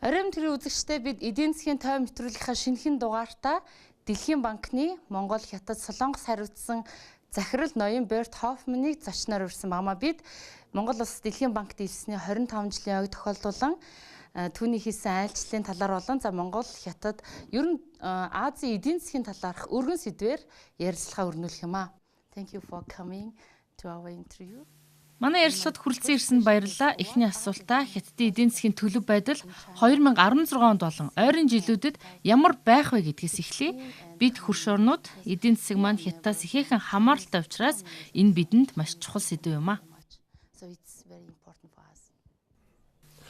Оройн төрийн үзэгчтэй бид эдийн засгийн тойм нэвтрүүлгийнхаа шинэхэн дугаартаа Дэлхийн банкны Монгол Хятад Солонгос хариуцсан захирал ноён Берт Хоффманыг зочноор урьсан багма бид Монгол улс Дэлхийн банкт илсний 25 жилийн ойг тохиолдуулан түүний хийсэн айлчлалын талаар болон за Монгол Хятад ер нь Азийн эдийн засгийн талаарх өргөн сэдвээр ярилцлага өрнүүлэх юм аа. Thank you for coming to our interview. Манай ярилцлагад хүрэлцэн ирсэнд баярлалаа. Эхний асуултаа Хятадын эдийн засгийн төлөв байдал 2016 онд болон ойрын жилүүдэд ямар байх вэ гэдгээс эхлэе. Бид хөрш орнууд эдийн засаг маань Хятадаас ихээхэн хамааралтай учраас энэ бидэнд маш чухал сэдв юм аа.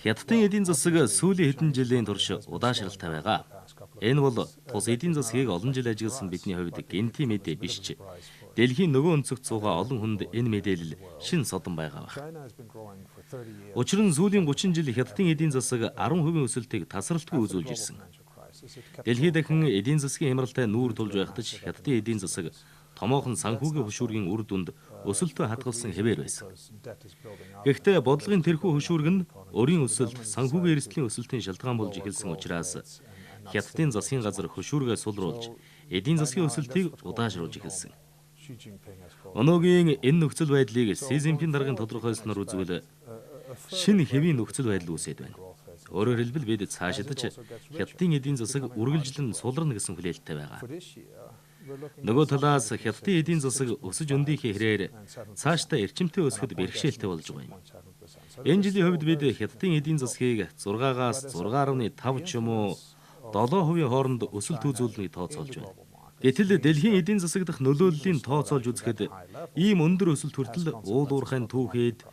Хятадын эдийн засаг сүүлийн хэдэн жилийн турш удаашралтай байгаа. Энэ бол тус эдийн засгийг олон жил ажигласан бидний хувьд гэнэт мэдээ биш ч дэлхийн нөгөө өнцөгт суугаа олон хүнд энэ мэдээлэл шин содон байгаа байх. Учир нь сүүлийн 30 жил Хятадын эдийн засаг 10% өсөлтийг тасралтгүй үзүүлж ирсэн. Дэлхийд дахин эдийн засгийн хямралтай нүүр тулж байхдаа Хятадын эдийн засаг томоохон санхүүгийн хөшүүргийн үр дүнд өсөлтөө хадгалсан хэвээр байсан. Гэхдээ бодлогын тэрхүү хөшүүрг нь өрийн өсөлт, санхүүгийн эрсдлийн өсөлтийн шалтгаан болж эхэлсэн учраас Хятадын засгийн газар хөшүүргээ сулруулж эдийн засгийн өсөлтийг удаашруулж эхэлсэн. Өнөөгийн энэ нөхцөл байдлыг Си Цзиньпин даргын тодорхойлсноор үзвэл шинэ хэвийн нөхцөл байдал үүсээд байна. Өөрөөр хэлбэл бид цаашдаж Хятадын эдийн засаг үргэлжлэн сулрна гэсэн хүлээлттэй байгаа. Нөгөө талаас Хятадын эдийн засаг өсөж өндийнхээ хэрээр цаашдаа эрчимтэй өсөхөд бэрхшээлтэй болж байгаа юм. Энэ жилийн хувьд бид Хятадын эдийн засгийг 6-аас 6.5 ч юм уу 7% хооронд өсөлт үзүүлэлтийг тооцоолж байна. Гэтэл дэлхийн эдийн засаг дахь нөлөөллийн тооцоолж үзэхэд ийм өндөр өсөлт хүртэл уул уурхайн түүхэд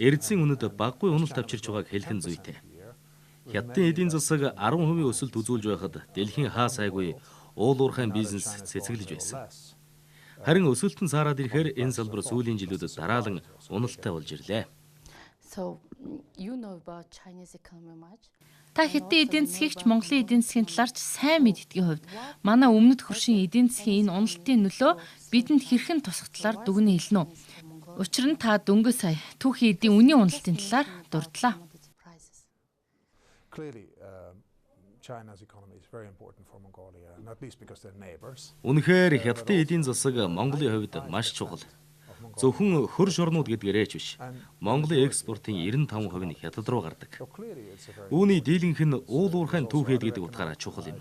эрдэсийн үнэд баггүй уналт авчирч байгааг хэлэх нь зүйтэй. Хятадын эдийн засаг 10% өсөлт үзүүлж байхад дэлхийн хаа сайгүй уул уурхайн бизнес цэцгэлж байсан. Харин өсөлтөн саарад ирэхээр энэ салбар сүүлийн жилүүдэд дараалан уналттай болж ирлээ. So you know about Chinese economy much? Та Хятадын эдийн засгийгч Монголын эдийн засгийн талаар ч сайн мэддгийн хувьд манай өмнөд хөршин эдийн засгийн энэ уналтын нөлөө бидэнд хэрхэн тусах талаар дүгнэн хэлнэ үү. Учир нь та дөнгөж сая түүхийн эдийн үнийн уналтын талаар дурдлаа. Үнэхээр Хятадын эдийн засаг Монголын хувьд маш чухал. Зөвхөн хөрш орнууд гэдгээрээ ч биш. Монголын экспортын 95% нь Хятад руу гардаг. Үүний дийлэнх нь уул уурхайн түүхэд гэдэг утгаараа чухал юм.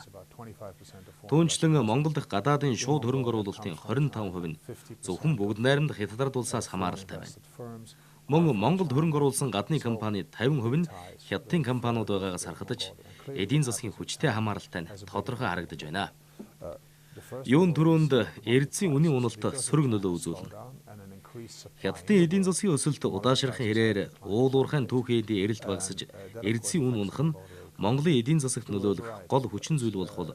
Түүнчлэн Монгол дахь гадаадын шууд хөрөнгө оруулалтын 25% нь зөвхөн бүгд найрамдах Хятадаар дулсаас хамааралтай байна. Мөн Монголд хөрөнгө оруулсан гадны компани 50% нь Хятадын компаниуд байгаагаас харагдаж, эдийн засгийн хүчтэй хамааралтай нь тодорхой харагдаж байна. Юун төрөнд эрдэсийн үнийн уналт сөрөг нөлөө үзүүлнэ. Хятадын эдийн засгийн өсөлт удаашрахын хэрээр уул уурхайн түүхийдийн эрэлт багасж, эрдэсийн үн унах нь Монголын эдийн засагт нөлөөлөх гол хүчин зүйл болох бол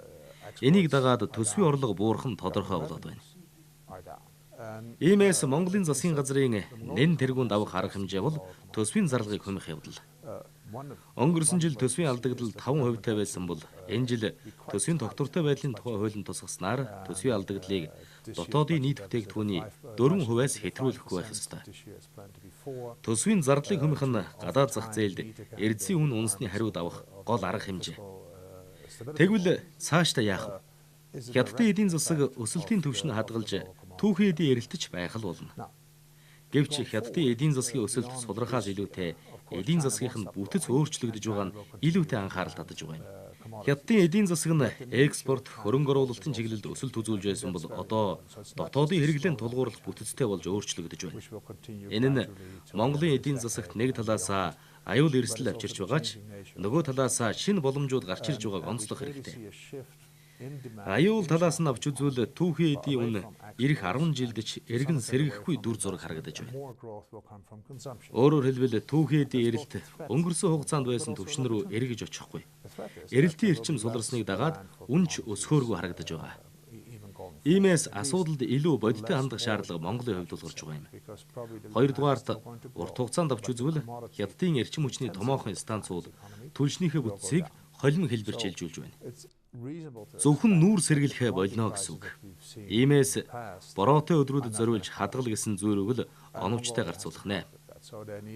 энийг дагаад төсвийн орлого буурах нь тодорхой болоод байна. Иймээс Монголын засгийн газрын нэн тэргуунд авах арга хэмжээ бол төсвийн зарлагыг хумих явдал. Өнгөрсөн жил төсвийн алдагдал 5% байсан бол энэ жил төсвийн тогтвортой байдлын тухай хуулийн тусгаснаар төсвийн алдагдлыг дотоодын нийт бүтээгдэхүүний 4%-аас хэтрүүлэхгүй байх ёстой. Төсвийн зардлыг хумих нь гадаад зах зээлд эрдэсийн үн унсны хариуд авах гол арга хэмжээ. Тэгвэл цаашдаа яах вэ? Хятадын эдийн засаг өсөлтийн түвшин хадгалж түүхийн эдийн эрэлтэж байх л болно. Гэвч Хятадын эдийн засгийн өсөлт сулрахаас илүүтэй эдийн засгийнх нь бүтэц өөрчлөгдөж байгаа нь илүүтэй анхаарал татаж байгаа юм. Хятадын эдийн засаг нь экспорт, хөрөнгө оруулалтын чиглэлд өсөлт үзүүлж байсан бол одоо дотоодын хэрэглээнд тулгуурлах бүтэцтэй болж өөрчлөгдөж байна. Энэ нь Монголын эдийн засагт нэг талаасаа аюул эрсдэл авчирч байгаа ч нөгөө талаасаа шинэ боломжууд гарч ирж байгааг онцлох хэрэгтэй. Аюул талаас нь авч үзвэл түүхийн эдийн үн ирэх 10 жилд ч эргэн сэргэхгүй дүр зураг харагдаж байна. Өөрөөр хэлбэл түүхийн эдийн эрэлт өнгөрсөн хугацаанд байсан түвшин рүү эргэж очихгүй. Эрэлтийн эрчим суларсныг дагаад үнч өсгөөргүй харагдаж байгаа. Иймээс асуудалд илүү бодиттой хандах шаардлага Монголын хувьд тулгарч байгаа юм. Хоёрдугаарт урт хугацаанд авч үзвэл Хятадын эрчим хүчний томоохон станцууд түлшнийхээ бүтцийг холим хэлбэр шилжүүлж байна. Зөвхөн нүүр сэргэлэхэ болно гэсэн үг. Иймээс бороотой өдрүүдэд зориулж хадгал гэсэн зүйрүүг л оновчтой гарцуулах нэ.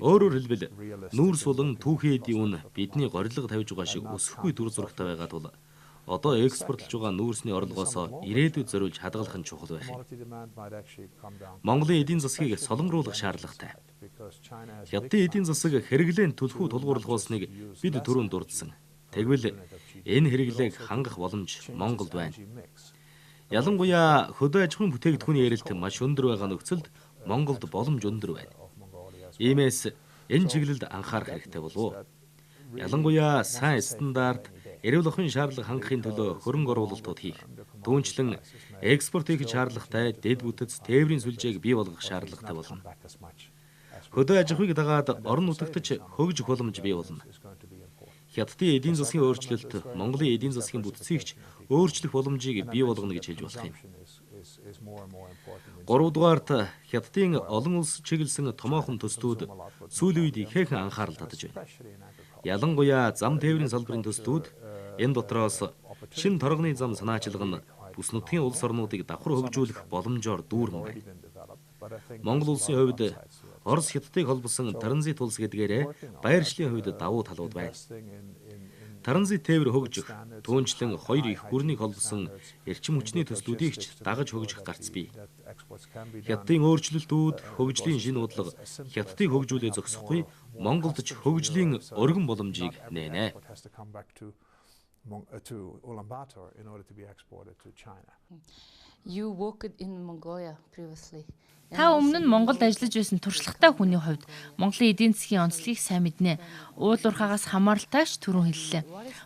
Өөрөөр хэлбэл нүүр сулан түүхий эдийн үн бидний горилго тавьж байгаа шиг өсөхгүй дүр зурагтай байгаа тул одоо экспортлж байгаа нүүрсний орлогоосоо ирээдүйд зориулж хадгалах нь чухал байх юм. Монголын эдийн засгийг солонгоруулах шаардлагатай. Хятадын эдийн засаг хэрэглээнд түлхүү тулгуурлахуусныг бид түрүүнд дурдсан. Тэгвэл энэ хэрэглээг хангах боломж Монголд байна. Ялангуяа хөдөө аж ахуйн бүтээгдэхүүний ярилт маш өндөр байгаа нөхцөлд Монголд боломж өндөр байна. Иймээс энэ чиглэлд анхаарах хэрэгтэй болов. Ялангуяа сайн стандарт, эрүүл ахуйн шаардлага хангахын төлөө хөрөнгө оруулалтууд хийх, түүнчлэн экспорт хийх шаардлагатай дэд бүтэц тээврийн сүлжээг бий болгох шаардлагатай болно. Хөдөө аж ахуйг дагаад орон нутагтч хөгжих боломж бий болно. Хятадын эдийн засгийн өөрчлөлт Монголын эдийн засгийн бүтцийг өөрчлөх боломжийг бий болгоно гэж хэлж болох юм. 3-дугаарт Хятадын олон улс чиглэсэн томоохон төслүүд сүүлийн үед ихээхэн анхаарал татаж байна. Ялангуяа зам тээврийн салбарын төслүүд энэ дотроос шин торгоны зам санаачилга нь бүс нутгийн улс орнуудыг давхар хөгжүүлэх боломжоор дүүрэн байна. Монгол улсын хувьд Орос Хятадыг холбосон транзит улс гэдгээрээ байршлын хувьд давуу талууд байна. Транзит тээвэр хөгжих, түүнчлэн хоёр их гүрнийг холбосон эрчим хүчний төслүүдийг ч дагаж хөгжих гарц бий. Хятадын өөрчлөлтүүд, хөгжлийн шинэ бодлого Хятадыг хөгжүүлээ зогсохгүй, Монголд ч хөгжлийн өргөн боломжийг нээнэ. You worked in Mongolia previously. Та өмнө нь Монголд ажиллаж байсан туршлагатай хүний хувьд Монголын эдийн засгийн онцлогийг сайн мэднэ. Уул уурхаагаас хамааралтайш түрүүн хэллээ.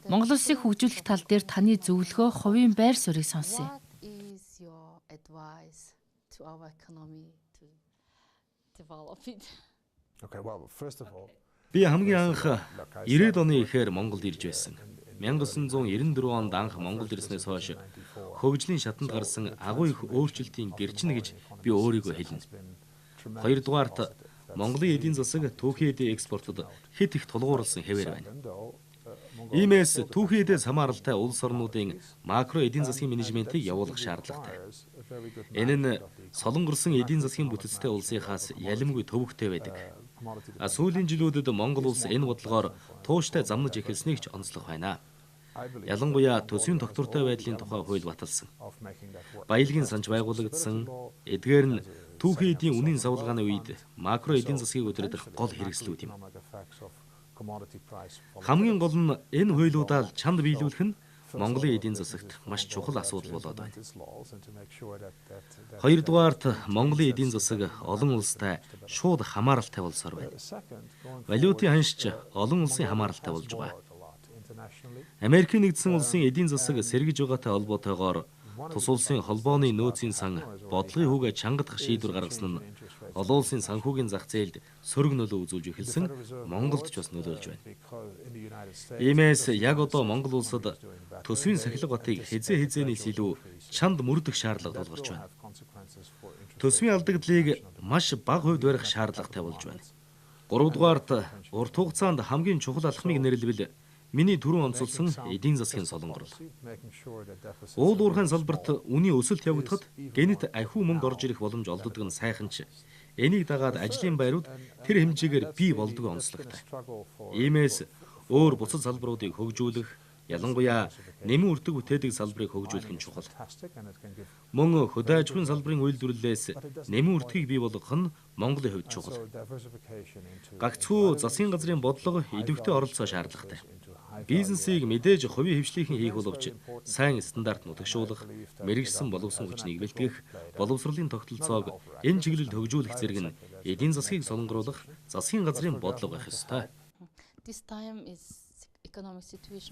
Монгол улсыг хөгжүүлэх тал дээр таны зөвлөгөө, хувийн байр суурийг сонсъё. What is your advice to our economy to develop it? Би хамгийн анх 90-ад оны эхээр Монголд ирж байсан. 1994 онд анх Монголд ирснээс хойш хөгжлийн шатанд гарсан агуу их өөрчлөлтийн гэрчин гэж би өөрийгөө хэлнэ. 2-дугаарт Монголын эдийн засаг түүхий эдийн экспортод хэд их тулгуурласан хэвээр байна. Иймээс түүхий эдээс хамааралтай улс орнуудын макро эдийн засгийн менежментийг явуулах шаардлагатай. Энэ нь солонгорсон эдийн засгийн бүтцтэй улсынхаас ялимгүй төвөгтэй байдаг. Сүүлийн жилүүдэд Монгол улс энэ бодлогоор тууштай замнаж эхэлснийг ч онцлох байна. Ялангуяа төсвийн тогтвортой байдлын тухай хууль баталсан. Баялагын санч байгуулагдсан. Эдгээр нь түүхий эдийн үнийн савлгааны үед макро эдийн засгийг өдөрдөх гол хэрэгслүүд юм. Хамгийн гол нь энэ хуулиудаа чанд биелүүлэх нь Монголын эдийн засагт маш чухал асуудал болоод байна. 2-дугаарт Монголын эдийн засаг олон улстай шууд хамааралтай болсоор байна. Валютын ханшч олон улсын хамааралтай болж байгаа. Америкийн нэгдсэн улсын эдийн засаг сэргэж байгаатай холбоотойгоор тус улсын холбооны нөөцийн сан бодлогын хүүгээ чангадах шийдвэр гаргасан нь олон улсын санхүүгийн зах зээлд сөрөг нөлөө үзүүлж эхэлсэн, Монголд ч бас нөлөөлж байна. Иймээс яг одоо Монгол улсад төсвийн сахилга батыг хязээнээс илүү чанд мөрдөх шаардлага тулгарч байна. Төсвийн алдагдлыг маш бага хувьд барих шаардлагатай болж байна. 3-дугаарт урт хугацаанд хамгийн чухал алхмыг нэрлэвэл миний түрүүн онцолсон эдийн засгийн солонгорол. Уул уурхайн салбарт үнийн өсөлт явагдахад гэнэт ахиу мөнгө орж ирэх боломж олддог нь сайхан ч энийг дагаад ажлын байрууд тэр хэмжээгээр бий болдог онцлогтой. Иймээс өөр бусад салбаруудыг хөгжүүлэх, ялангуяа нэмэн үрдэг бүтээдэг салбарыг хөгжүүлэх нь чухал. Мөн хөдөө аж ахуйн салбарын үйлдвэрлэлээс нэмэн үрдгийг бий болгох нь Монголын хувьд чухал. Гагцхүү засгийн газрын бодлого идэвхтэй оролцоо шаардлагатай. Бизнесийг мэдээж хувийн хвшлийнхэн хийх боловч сайн стандарт нутагшуулах, мэрэгжсэн боловсон хүчнийг бэлтгэх, боловсролын тогтолцоог энэ чиглэлд хөгжүүлэх зэрэг нь эдийн засгийг солонгоруулах засгийн газрын бодлого байх ёстой.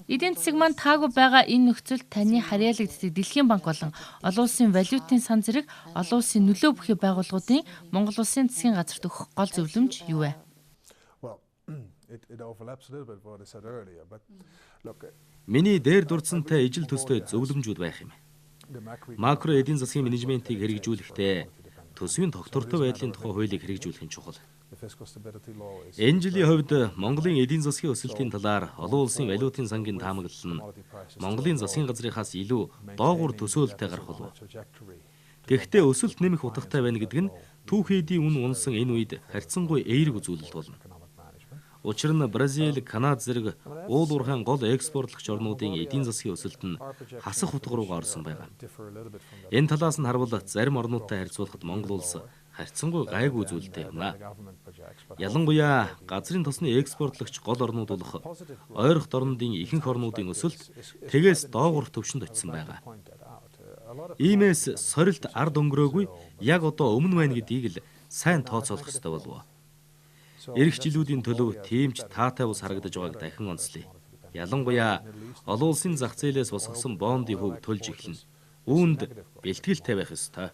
Эдийн засаг маань таагүй байгаа энэ нөхцөлд таны харьяалагддаг Дэлхийн банк болон олон улсын валютын сан зэрэг олон улсын нөлөө бүхий байгууллагуудын Монгол улсын засгийн газарт өгөх гол зөвлөмж юу вэ? Миний дээр дурдсантай ижил төстэй зөвлөмжүүд байх юм. Макро эдийн засгийн менежментийг хэрэгжүүлэхдээ төсвийн тогтвортой байдлын тухай хуулийг хэрэгжүүлэх нь чухал. Энэ жилийн хувьд Монголын эдийн засгийн өсөлтийн талаар олон улсын валютын сангийн таамаглал нь Монголын засгийн газрынхаас илүү доогуур төсөөлөлтэй гарах болов. Гэхдээ өсөлт нэмэх утгатай байна гэдэг нь түүхий эдийн үн унсан энэ үед харьцангуй эерэг үзүүлэлт болно. Учир нь Бразил, Канада зэрэг уул уурхайн гол экспортлогч орнуудын эдийн засгийн өсөлт нь хасах утга руугаа орсон байгаа. Энэ талаас нь харвал зарим орнуудтай харьцуулахад Монгол улс харьцангуй гайгүй үзүүлэлттэй юм аа. Ялангуяа газрын тосны экспортлогч гол орнууд болох ойрхон орнуудын ихэнх орнуудын өсөлт тэгээс доогуур төвшөнд очсон байгаа. Иймээс сорилт ард өнгөрөөгүй яг одоо өмнө байна гэдгийг л сайн тооцоолох ёстой болов. Ирэх жилүүдийн төлөв тиймч таатай ус харагдаж байгааг дахин онцлие. Ялангуяа олон улсын зах зээлээс босгосон бондын хөв төлж эхэлнэ. Үүнд бэлтгэлтэй байх ёстой.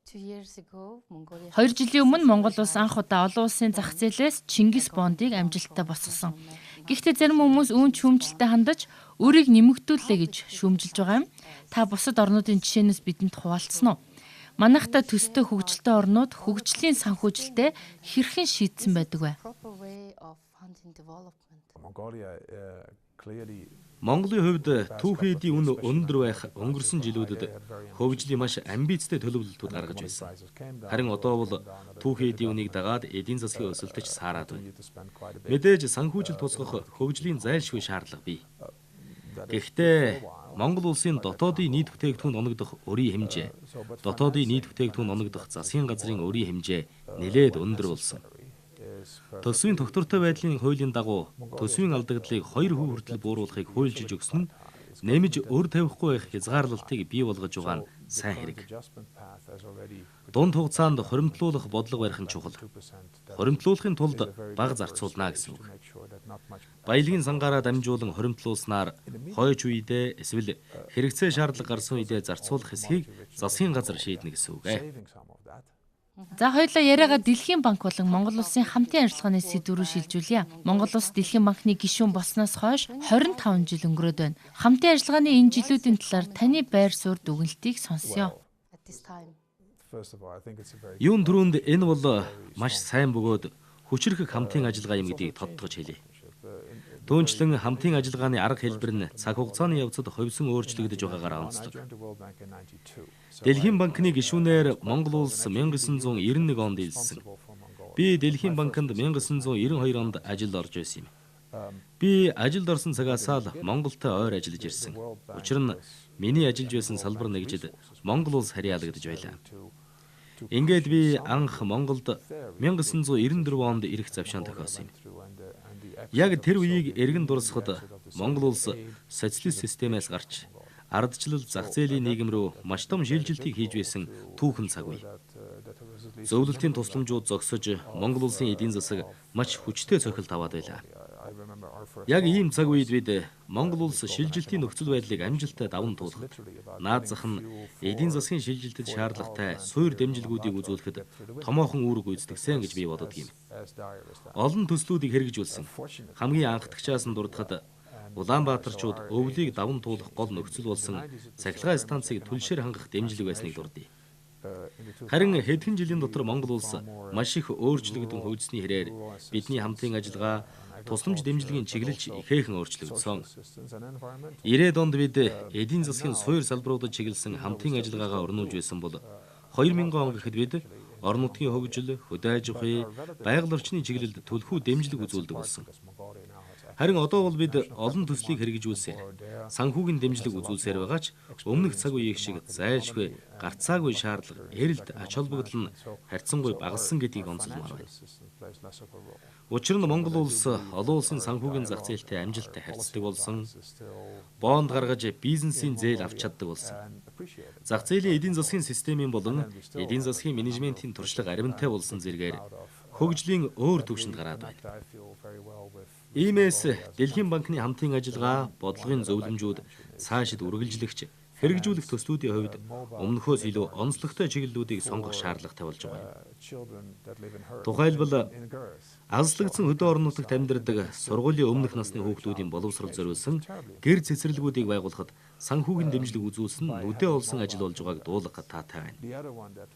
2 жилийн өмнө Монгол улс анх удаа олон улсын зах зээлээс Чингис бондыг амжилттай босгосон. Гэхдээ зарим хүмүүс үүнд шүүмжлэлтэй хандаж өөрийг нэмэгдүүллээ гэж шүүмжилж байгаа юм. Та бусад орнуудын жишээнээс бидэнд хуваалцсан уу? Манайхтай төстэй хөгжилтэй орнууд хөгжлийн санхүүжилтээ хэрхэн шийдсэн байдаг вэ? Монголын хувьд түүхий эдийн үн өндөр байх өнгөрсөн жилүүдэд хөгжлийн маш амбицтай төлөвлөлтүүд гаргаж байсан. Харин одоо бол түүхий эдийн үнийг дагаад эдийн засгийн өсөлтөж саарад байна. Мэдээж санхүүжилт тусгах хөгжлийн зайлшгүй шаардлага бий. Гэхдээ Монгол улсын дотоодын нийт бүтээгдэхүүн оногдох өрийн хэмжээ, дотоодын нийт бүтээгдэхүүн оногдох засгийн газрын өрийн хэмжээ нэлээд өндөр болсон. Төсвийн тогтвортой байдлын хуулийн дагуу төсвийн алдагдлыг 2% хүртэл бууруулахыг хуульчилж өгсөн нь нэмж өр тавихгүй байх хязгаарлалтыг бий болгож байгаа нь сайн хэрэг. Дунд хугацаанд хоримтлуулах бодлого барих нь чухал. Хоримтлуулахын тулд бага зарцуулна гэсэн үг. Баялагын сангаараа дамжуулан хоримтлуулснаар хойч үедээ эсвэл хэрэгцээ шаардлага гарсан үедээ зарцуулах хэсгийг засгийн газар шийднэ гэсэн үг. За хоёулаа яриагаа Дэлхийн банк болон Монгол улсын хамтын ажиллагааны сэдв рүү шилжүүлье. Монгол улс Дэлхийн банкны гишүүн болсноос хойш 25 жил өнгөрөөд байна. Хамтын ажиллагааны энэ жилүүдийн талаар таны байр суурь дүгнэлтийг сонсъё. Юун түрүүнд энэ бол маш сайн бөгөөд хүчрэх хамтын ажиллагаа юм гэдгийг тодтогч хэлье. Түүнчлэн хамтын ажиллагааны арга хэлбэр нь цаг хугацааны явцад ховсон өөрчлөгдөж байгаагаар онцлог. Дэлхийн банкны гишүүнээр Монгол улс 1991 онд илсэн. Би Дэлхийн банкнд 1992 онд ажилд орж байсан юм. Би ажилд орсон цагаасаа л Монголтой ойр ажиллаж ирсэн. Учир нь миний ажиллаж байсан салбар нэгжид Монгол улс харьяалагдж байлаа. Ингээд би анх Монголд 1994 онд ирэх завшаан тохиосон юм. Яг тэр үеийг эргэн дурсахад Монгол улс социалист системээс гарч ардчлал зах зээлийн нийгэм рүү маш том шилжилтийг хийж байсан түүхэн цаг үе. Зөвлөлтийн тусламжууд зогсож Монгол улсын эдийн засаг маш хүчтэй цохилт аваад байлаа. Яг ийм цаг үед бид Монгол улс шилжилтийн нөхцөл байдлыг амжилттай даван туулахад наад зах нь эдийн засгийн шилжилтэд шаардлагатай суур дэмжлэгүүдийг үзүүлэхэд томоохон үүрэг гүйцэтгсэн гэж би боддог юм. Олон төслүүдийг хэрэгжүүлсэн. Хамгийн анхдагчаас нь дурдахад Улаанбаатарчууд өвлийг даван туулах гол нөхцөл болсон цахилгаан станцыг түлшээр хангах дэмжлэг байсныг дурдъя. Харин хэдхэн жилийн дотор Монгол улс маш их өөрчлөгдөн хөгжсөний хэрээр бидний хамтын ажиллагаа тусламж дэмжлэгийн чиглэлч ихээхэн өөрчлөгдсөн. 90-ад онд бид эдийн засгийн суур салбаруудад чиглэсэн хамтын ажиллагаагаа өрнүүлж байсан бол 2000 он гэхэд бид орон нутгийн хөгжил, хөдөө аж ахуй, байгаль орчны чиглэлд төлхөө дэмжлэг үзүүлдэг болсон. Харин одоо бол бид олон төслийг хэрэгжүүлсээр санхүүгийн дэмжлэг үзүүлсээр байгаа ч өмнөх цаг үеийг шиг зайлшгүй гарцаагүй шаардлага эрэлт ач холбогдол нь харьцангуй багассан гэдгийг онцлмоор байна. Учир нь Монгол улс олон улсын санхүүгийн зах зээлтэй амжилттай харьцдаг болсон, бонд гаргаж бизнесийн зээл авч чаддаг болсон. Зах зээлийн эдийн засгийн системийн болон эдийн засгийн менежментийн туршлага аримтай болсон зэргээр хөгжлийн өөр түвшинд гараад байна. Иймээс Дэлхийн банкны хамтын ажиллагаа, бодлогын зөвлөмжүүд цаашид үргэлжлэгч хэрэгжүүлэх төслүүдийн хувьд өмнөхөөс илүү онцлогтой чиглэлүүдийг сонгох шаардлагатай болж байгаа юм. Тухайлбал азлагдсан хөдөө орон нутагт амьдардаг сургуулийн өмнөх насны хүүхдүүдийн боловсрол зориулсан гэр цэцэрлэгүүдийг байгуулахад санхүүгийн дэмжлэг үзүүлсэн нүдэ олсон ажил болж байгааг дуулгах таатай байна.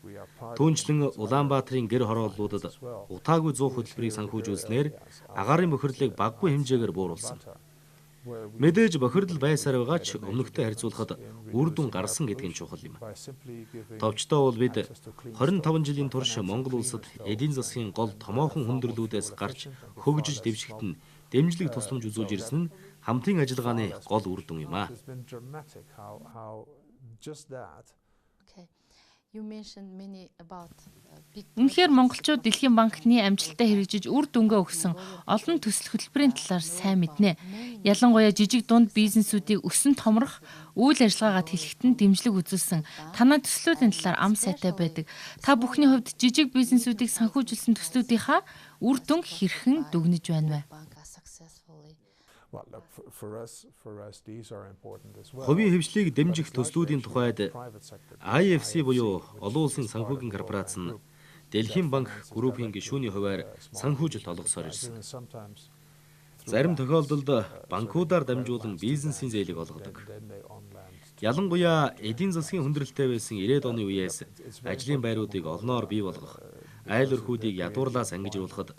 Түүнчлэн Улаанбаатарын гэр хорооллуудад утаагүй 100 хөтөлбөрийг санхүүжүүлснээр агаарын бохирдлыг баггүй хэмжээгээр бууруулсан. Мэдээж бохирдол байсаар байгаа ч өмнөхтэй харьцуулахад үр дүн гарсан гэдэг нь чухал юм. Товчтой бол бид 25 жилийн турш Монгол улсад эдийн засгийн гол томоохон хүндрэлүүдээс гарч хөгжиж дэвшигт нь дэмжлэг тусламж үзүүлж ирсэн нь хамтын ажиллагааны гол үр дүн юм а. Үнэхээр монголчууд Дэлхийн банкны амжилтаа хэрэгжиж үр дүнгээ өгсөн олон төсөл хөтөлбөрийн талаар сайн мэднэ. Ялангуяа жижиг дунд бизнесүүдийг өсөн томрох, үйл ажиллагаагаа тэлэхтэн дэмжлэг үзүүлсэн танай төслүүдийн талаар ам сайтай байдаг. Та бүхний хувьд жижиг бизнесүүдийг санхүүжүүлсэн төслүүдийнхаа үр дүн хэрхэн дүгнэж байна вэ? Хувийн хвшлийг дэмжих төслүүдийн тухайд IFC буюу олон улсын санхүүгийн корпорац нь Дэлхийн банк группийн гишүүний хувьар санхүүжилт олгосоор ирсэн. Зарим тохиолдолд банкудаар дамжуулан бизнесийн зээлийг олгодог. Ялангуяа эдийн засгийн хүндрэлтэй байсан 90-ад оны үеэс ажлын байруудыг олноор бий болгох, айл өрхүүдийг ядуурлаас ангижруулахад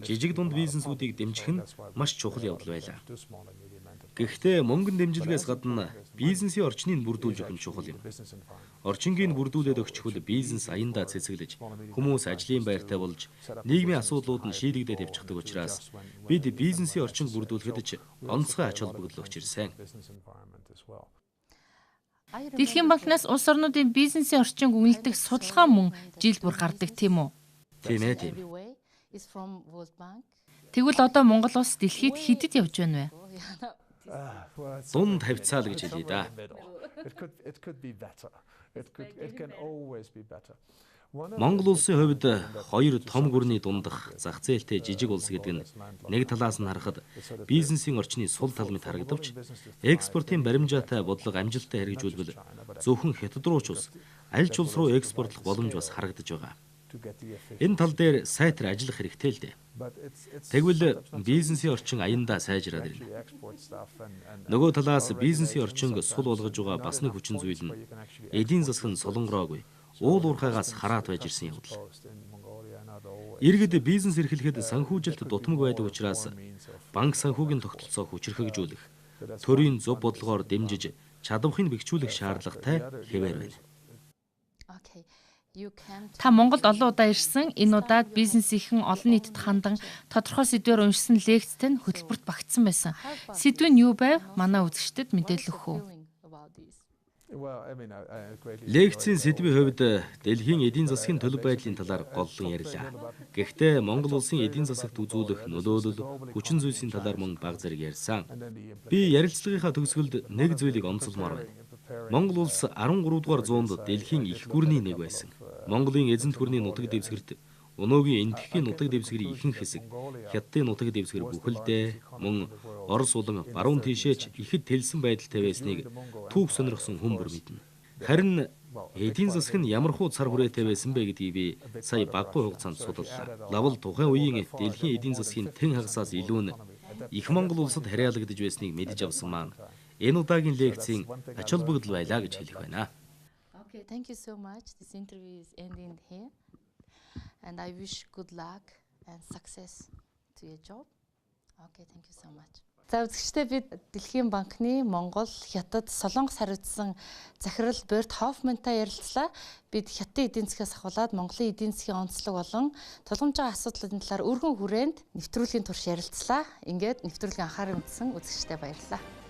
жижиг дунд бизнесүүдийг дэмжих нь маш чухал явдал байлаа. Гэхдээ мөнгөн дэмжлэгээс гадна бизнесийн орчныг бүрдүүлж өгөх нь чухал юм. Орчингийг бүрдүүлээд өгчихвөл бизнес аяндаа цэцэглэж, хүмүүс ажлын байртай болж, нийгмийн асуудлууд нь шийдэгдээд явчихдаг учраас бид бизнесийн орчинг бүрдүүлэхэд ч онцгой ач холбогдол өгч ирсэн. Дэлхийн банкнаас улс орнуудын бизнесийн орчинг үнэлдэг судалгаа мөн жил бүр гардаг тийм үү? Тийм ээ тийм. Тэгвэл одоо Монгол улс дэлхийд хэдэд явж байна вэ? Дунд хавцаал гэж хэлье да. Монгол улсын хувьд хоёр том гүрний дундах зах зээлтэй жижиг улс гэдэг нь нэг талаас нь харахад бизнесийн орчны сул тал мэт харагдавч экспортын баримжаатай бодлого амжилттай хэрэгжүүлбэл зөвхөн хятад руу ч ус аль ч улс руу экспортлох боломж бас харагдаж байгаа. Энэ тал дээр сайтар ажиллах хэрэгтэй л дээ. Тэгвэл бизнесийн орчин аяндаа сайжраад ирнэ. Нөгөө талаас бизнесийн орчинг сул болгож байгаа бас нэг хүчин зүйл нь эдийн засаг нь солонгороогүй, уул уурхайгаас хараат байж ирсэн явдал. Иргэд бизнес эрхлэхэд санхүүжилт дутмаг байдаг учраас банк санхүүгийн тогтолцоог хүчирхэгжүүлэх, төрийн зөв бодлогоор дэмжиж чадварыг бэхжүүлэх шаардлагатай хэвээр байна. Та Монголд олон удаа ирсэн, энэ удаад бизнесийнхэн олон нийтэд хандан тодорхой сэдвээр уншсан лекцтэй нь хөтөлбөрт багтсан байсан. Сэдв нь юу байв? Манай үзэгчдэд мэдээлэл өгөх үү? Лекцийн сэдвийн хувьд дэлхийн эдийн засгийн төлөв байдлын талаар голлон ярьлаа. Гэхдээ Монгол улсын эдийн засагт үзүүлэх нөлөөлөл, хүчин зүйлсийн талаар мөн бага зэрэг ярьсан. Би ярилцлагынхаа төгсгөлд нэг зүйлийг онцолмоор байна. Монгол улс 13 дугаар зуунд дэлхийн их гүрний нэг байсан. Монголын эзэнт гүрний нутаг дэвсгэрт Өнөөгийн Энэтхэгийн нутаг дэвсгэрийн ихэнх хэсэг, Хятадын нутаг дэвсгэр бүхэлдээ мөн Орос улан баруун тишээч ихэд тэлсэн байдалтай байсныг түүх сонирхсон хүн бүр мэднэ. Харин эдийн засаг нь ямар хуу цар хүрээтэй байсан бэ гэдгийг би сая баггүй хугацаанд судаллаа. Лавл тухайн үеийн дэлхийн эдийн засгийн тэн хагасаас илүү нь их Монгол улсад хариалагдж байсныг мэдэж авсан маань энэ удаагийн лекцийн ач холбогдол байлаа гэж хэлэх байна. Okay, thank you so much. This interview is ending here. And I wish good luck and success to your job. Okay, thank you so much. За үзэгчдээ бид Дэлхийн банкны Монгол, Хятад, Солонгос хариуцсан захирал Берт Хоффмантай ярилцлаа. Бид Хятадын эдийн засгаас ахуулаад Монголын эдийн засгийн онцлог болон тулгамж байгаа асуудлын талаар өргөн хүрээнд нэвтрүүлгийн турш ярилцлаа. Ингээд нэвтрүүлгийн анхаарал үзсэн үзэгчдээ баярлалаа.